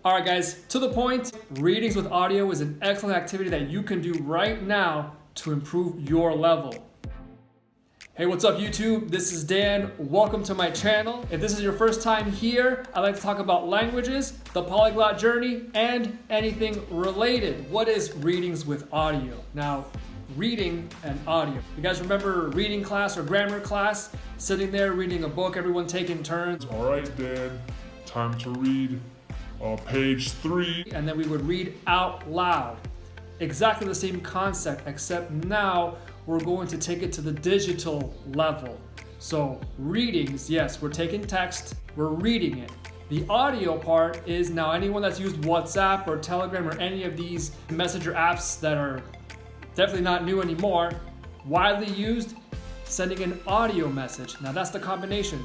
All right, guys, to the point, readings with audio is an excellent activity that you can do right now to improve your level. Hey, what's up, YouTube? This is Dan. Welcome to my channel. If this is your first time here, I like to talk about languages, the polyglot journey, and anything related. What is readings with audio? Now, reading and audio. You guys remember reading class or grammar class? Sitting there reading a book, everyone taking turns. All right, Dan, time to read page 3. And then we would read out loud. Exactly the same concept, except now we're going to take it to the digital level. So readings, yes, we're taking text, we're reading it. The audio part is now anyone that's used WhatsApp or Telegram or any of these messenger apps that are definitely not new anymore, widely used, sending an audio message. Now that's the combination.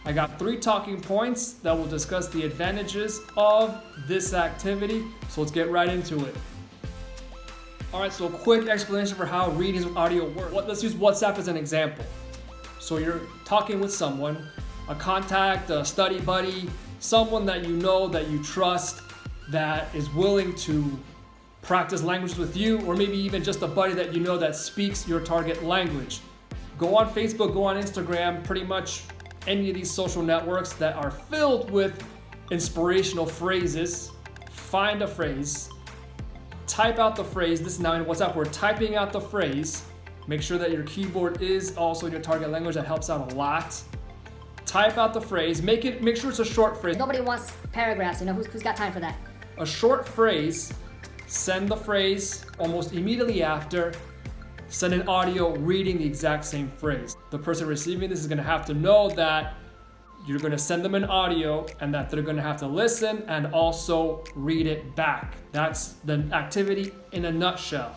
I got 3 talking points that will discuss the advantages of this activity. So let's get right into it. All right, so a quick explanation for how readings with audio work. Let's use WhatsApp as an example. So you're talking with someone, a contact, a study buddy, someone that you know, that you trust, that is willing to practice languages with you, or maybe even just a buddy that you know that speaks your target language. Go on Facebook, go on Instagram, pretty much any of these social networks that are filled with inspirational phrases. Find a phrase, type out the phrase. This is now in WhatsApp, we're typing out the phrase. Make sure that your keyboard is also in your target language. That helps out a lot. Type out the phrase, make sure it's a short phrase. Nobody wants paragraphs, you know, who's got time for that? A short phrase, send the phrase almost immediately after, send an audio reading the exact same phrase. The person receiving this is gonna have to know that you're gonna send them an audio and that they're gonna have to listen and also read it back. That's the activity in a nutshell.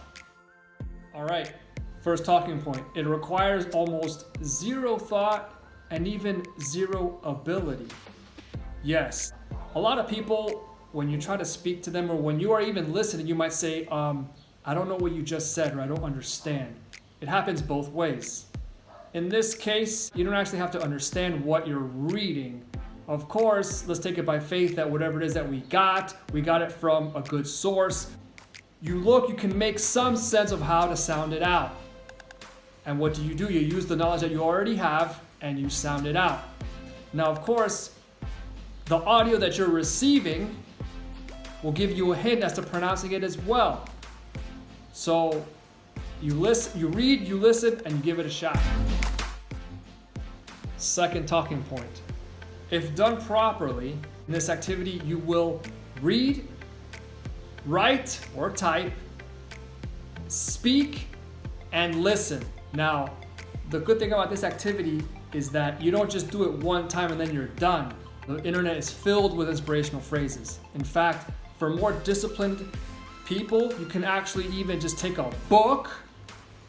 All right, first talking point. It requires almost zero thought and even zero ability. Yes, a lot of people, when you try to speak to them or when you are even listening, you might say, I don't know what you just said, or I don't understand. It happens both ways. In this case, you don't actually have to understand what you're reading. Of course, let's take it by faith that whatever it is that we got it from a good source. You can make some sense of how to sound it out. And what do? You use the knowledge that you already have and you sound it out. Now, of course, the audio that you're receiving will give you a hint as to pronouncing it as well. So you read, you listen, and you give it a shot. Second talking point. If done properly in this activity, you will read, write or type, speak, and listen. Now, the good thing about this activity is that you don't just do it one time and then you're done. The internet is filled with inspirational phrases. In fact, for more disciplined people, you can actually even just take a book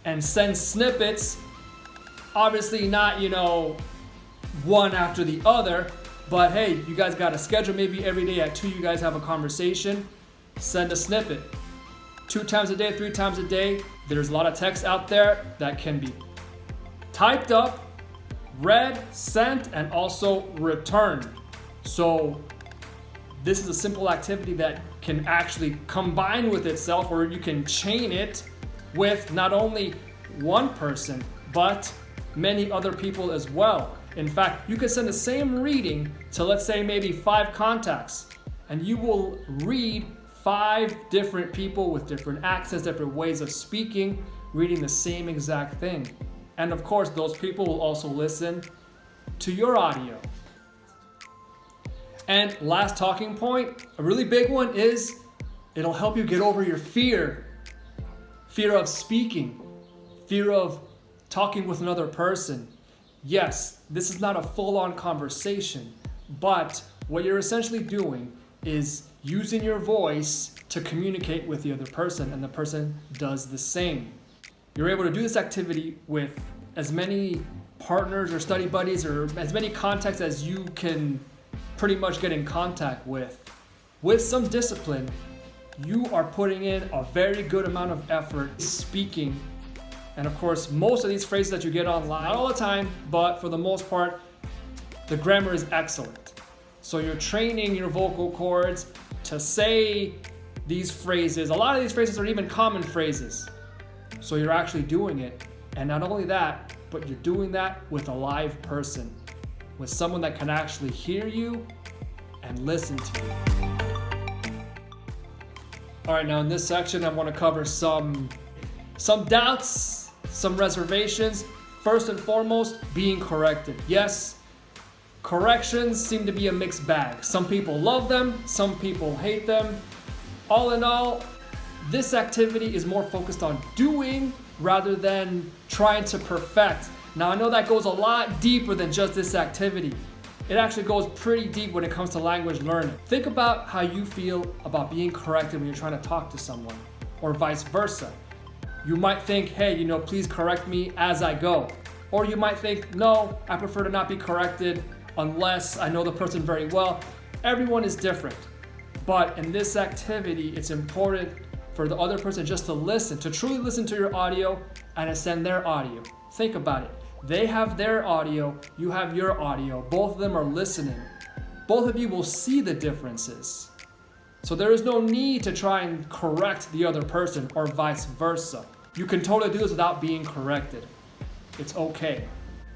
and send snippets. Obviously not, one after the other, but hey, you guys got a schedule. Maybe every day at 2 you guys have a conversation. Send a snippet. 2 times a day, 3 times a day. There's a lot of text out there that can be typed up, read, sent, and also returned. So this is a simple activity that can actually combine with itself, or you can chain it with not only one person, but many other people as well. In fact, you could send the same reading to, let's say, maybe 5 contacts, and you will read 5 different people with different accents, different ways of speaking, reading the same exact thing. And of course, those people will also listen to your audio. And last talking point, a really big one, is it'll help you get over your fear of speaking, fear of talking with another person. Yes, this is not a full-on conversation, but what you're essentially doing is using your voice to communicate with the other person, and the person does the same. You're able to do this activity with as many partners or study buddies or as many contacts as you can pretty much get in contact with. With some discipline, you are putting in a very good amount of effort speaking. And of course, most of these phrases that you get online, not all the time, but for the most part, the grammar is excellent. So you're training your vocal cords to say these phrases. A lot of these phrases are even common phrases. So you're actually doing it. And not only that, but you're doing that with a live person, with someone that can actually hear you and listen to you. All right, now in this section, I want to cover some doubts, some reservations. First and foremost, being corrected. Yes, corrections seem to be a mixed bag. Some people love them, some people hate them. All in all, this activity is more focused on doing rather than trying to perfect. Now, I know that goes a lot deeper than just this activity. It actually goes pretty deep when it comes to language learning. Think about how you feel about being corrected when you're trying to talk to someone, or vice versa. You might think, hey, please correct me as I go. Or you might think, no, I prefer to not be corrected unless I know the person very well. Everyone is different. But in this activity, it's important for the other person just to listen, to truly listen to your audio and to send their audio. Think about it. They have their audio, you have your audio. Both of them are listening. Both of you will see the differences. So there is no need to try and correct the other person or vice versa. You can totally do this without being corrected. It's okay.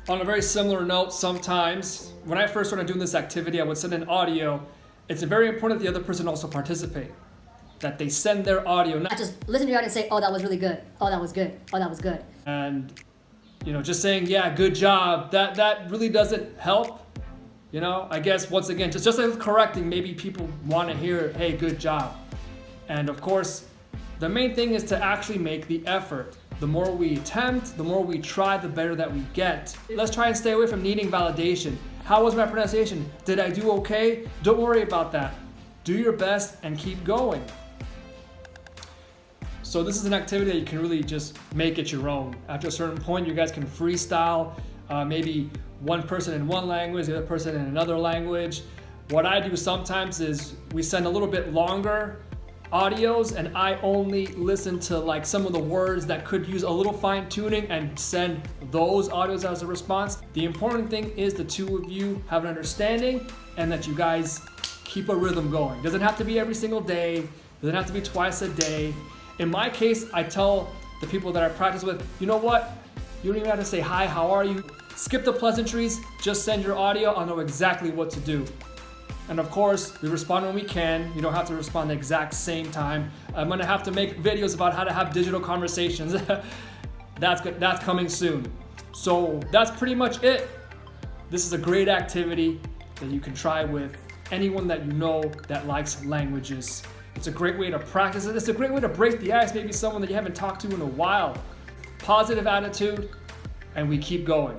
On a very similar note, sometimes when I first started doing this activity, I would send an audio. It's very important that the other person also participate, that they send their audio. Not just listen to your audio and say, oh, that was really good. Oh, that was good. Oh, that was good. And, just saying, yeah, good job, that really doesn't help. I guess once again, just like correcting, maybe people want to hear, hey, good job. And of course, the main thing is to actually make the effort. The more we attempt, the more we try, the better that we get. Let's try and stay away from needing validation. How was my pronunciation? Did I do okay? Don't worry about that. Do your best and keep going. So this is an activity that you can really just make it your own. After a certain point, you guys can freestyle, maybe one person in one language, the other person in another language. What I do sometimes is we send a little bit longer audios and I only listen to some of the words that could use a little fine tuning and send those audios as a response. The important thing is the two of you have an understanding and that you guys keep a rhythm going. Doesn't have to be every single day, doesn't have to be twice a day. In my case, I tell the people that I practice with, you know what? You don't even have to say hi, how are you? Skip the pleasantries, just send your audio, I'll know exactly what to do. And of course, we respond when we can. You don't have to respond the exact same time. I'm gonna have to make videos about how to have digital conversations. That's coming soon. So that's pretty much it. This is a great activity that you can try with anyone that you know that likes languages. It's a great way to practice it. It's a great way to break the ice, maybe someone that you haven't talked to in a while. Positive attitude, and we keep going.